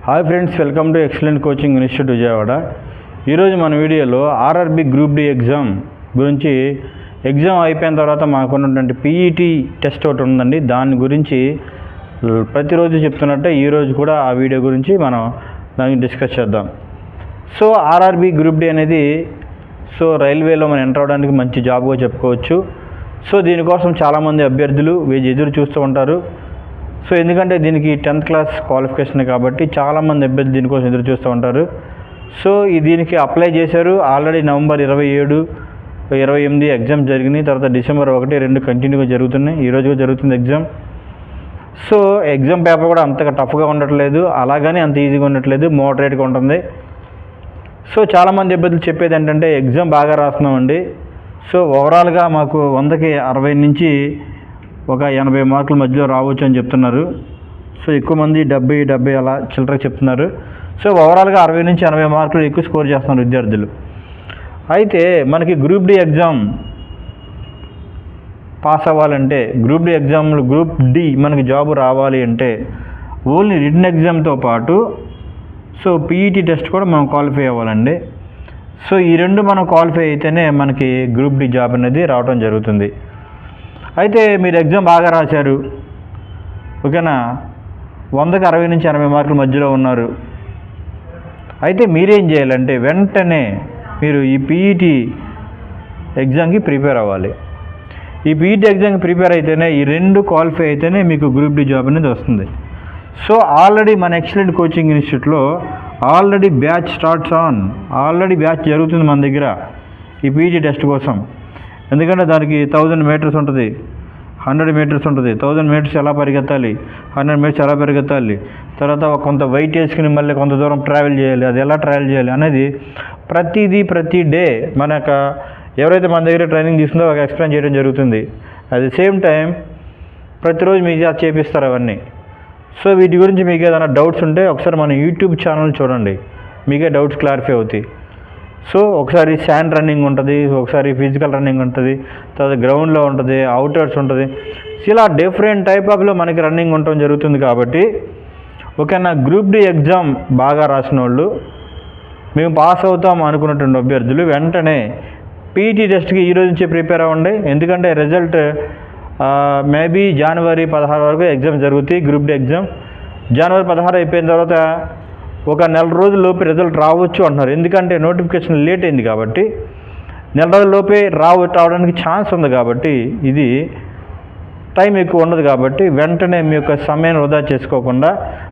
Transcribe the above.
Hi friends, welcome to excellent coaching institute Vijayawada. ఈరోజు మన వీడియోలో ఆర్ఆర్బి గ్రూప్ డి ఎగ్జామ్ గురించి, ఎగ్జామ్ అయిపోయిన తర్వాత మాకున్నటువంటి పీఈటీ టెస్ట్ ఒకటి ఉందండి. దాని గురించి ప్రతిరోజు చెప్తున్నట్టే ఈరోజు కూడా ఆ వీడియో గురించి మనం దాన్ని డిస్కస్ చేద్దాం. సో ఆర్ఆర్బి గ్రూప్ డి అనేది రైల్వేలో మనం ఎంటర్ అవ్వడానికి మంచి జాబ్గా చెప్పుకోవచ్చు. సో దీనికోసం చాలామంది అభ్యర్థులు ఎదురు చూస్తూ ఉంటారు. సో ఎందుకంటే దీనికి 10th క్లాస్ క్వాలిఫికేషన్ కాబట్టి చాలామంది అభ్యర్థులు దీనికోసం ఎదురు చూస్తూ ఉంటారు. సో దీనికి అప్లై చేశారు. ఆల్రెడీ నవంబర్ 27, 28 ఎగ్జామ్ జరిగినాయి. తర్వాత డిసెంబర్ 1, 2 కంటిన్యూగా జరుగుతున్నాయి. ఈరోజు జరుగుతుంది ఎగ్జామ్. సో ఎగ్జామ్ పేపర్ కూడా అంతగా టఫ్గా ఉండట్లేదు, అలాగని అంత ఈజీగా ఉండట్లేదు, మోడరేట్గా ఉంటుంది. సో చాలామంది అభ్యర్థులు చెప్పేది ఏంటంటే ఎగ్జామ్ బాగా రాస్తున్నామండి. సో ఓవరాల్గా మాకు 100కి 60 నుంచి ఒక 80 మార్కుల మధ్యలో రావచ్చు అని చెప్తున్నారు. సో ఎక్కువ మంది 70 అలా చిల్లర చెప్తున్నారు. సో ఓవరాల్గా 60 నుంచి 80 మార్కులు ఎక్కువ స్కోర్ చేస్తున్నారు విద్యార్థులు. అయితే మనకి గ్రూప్ డి ఎగ్జామ్ పాస్ అవ్వాలంటే, గ్రూప్ డి ఎగ్జామ్లు గ్రూప్ డి మనకి జాబ్ రావాలి అంటే ఓన్లీ రిటన్ ఎగ్జామ్తో పాటు పీఈటీ టెస్ట్ కూడా మనం క్వాలిఫై అవ్వాలండి. సో ఈ రెండు మనం క్వాలిఫై అయితేనే మనకి గ్రూప్ డి జాబ్ అనేది రావడం జరుగుతుంది. అయితే మీరు ఎగ్జామ్ బాగా రాశారు, ఓకేనా, 100కి 60 నుంచి 80 మార్కుల మధ్యలో ఉన్నారు. అయితే మీరేం చేయాలంటే వెంటనే మీరు ఈ పీఈటీ ఎగ్జామ్కి ప్రిపేర్ అవ్వాలి. ఈ పీఈటీ ఎగ్జామ్కి ప్రిపేర్ అయితేనే, ఈ రెండు క్వాలిఫై అయితేనే మీకు గ్రూప్ డి జాబ్ అనేది వస్తుంది. సో ఆల్రెడీ మన ఎక్సలెంట్ కోచింగ్ ఇన్స్టిట్యూట్లో ఆల్రెడీ బ్యాచ్ జరుగుతుంది మన దగ్గర ఈ పీఈటీ టెస్ట్ కోసం. ఎందుకంటే దానికి 1000 మీటర్స్ ఉంటుంది, 100 మీటర్స్ ఉంటుంది. 1000 మీటర్స్ ఎలా పరిగెత్తాలి, 100 మీటర్స్ ఎలా పరిగెత్తాలి, తర్వాత కొంత వెయిట్ వేసుకుని మళ్ళీ కొంత దూరం ట్రావెల్ చేయాలి, అది ఎలా ట్రావెల్ చేయాలి అనేది ప్రతి డే ఎవరైతే మన దగ్గర ట్రైనింగ్ తీసుకుందో ఒక ఎక్స్ప్లెయిన్ చేయడం జరుగుతుంది. అట్ ది సేమ్ టైం ప్రతిరోజు మీకు చేపిస్తారు అవన్నీ. సో వీటి గురించి మీకు ఏదైనా డౌట్స్ ఉంటే ఒకసారి మన యూట్యూబ్ ఛానల్ చూడండి, మీకే డౌట్స్ క్లారిఫై అవుతాయి. సో ఒకసారి శాండ్ రన్నింగ్ ఉంటుంది, ఒకసారి ఫిజికల్ రన్నింగ్ ఉంటుంది, తర్వాత గ్రౌండ్లో ఉంటుంది, అవుటర్స్ ఉంటుంది. ఇలా డిఫరెంట్ టైప్ ఆఫ్లో మనకి రన్నింగ్ ఉండటం జరుగుతుంది. కాబట్టి ఓకేనా, గ్రూప్ డి ఎగ్జామ్ బాగా రాసిన వాళ్ళు, మేము పాస్ అవుతాం అనుకున్నటువంటి అభ్యర్థులు వెంటనే పీఈటీ టెస్ట్కి ఈరోజు నుంచే ప్రిపేర్ అవ్వండి. ఎందుకంటే రిజల్ట్ మేబీ జనవరి 16 వరకు ఎగ్జామ్ జరుగుతాయి. గ్రూప్ డి ఎగ్జామ్ జనవరి 16 అయిపోయిన తర్వాత ఒక నెల రోజుల్లోపు రిజల్ట్ రావచ్చు అంటున్నారు. ఎందుకంటే నోటిఫికేషన్ లేట్ అయింది కాబట్టి నెల రోజుల్లోపే రావడానికి ఛాన్స్ ఉంది. కాబట్టి ఇది టైం ఎక్కువ ఉండదు. కాబట్టి వెంటనే మీ యొక్క సమయాన్ని వృధా చేసుకోకుండా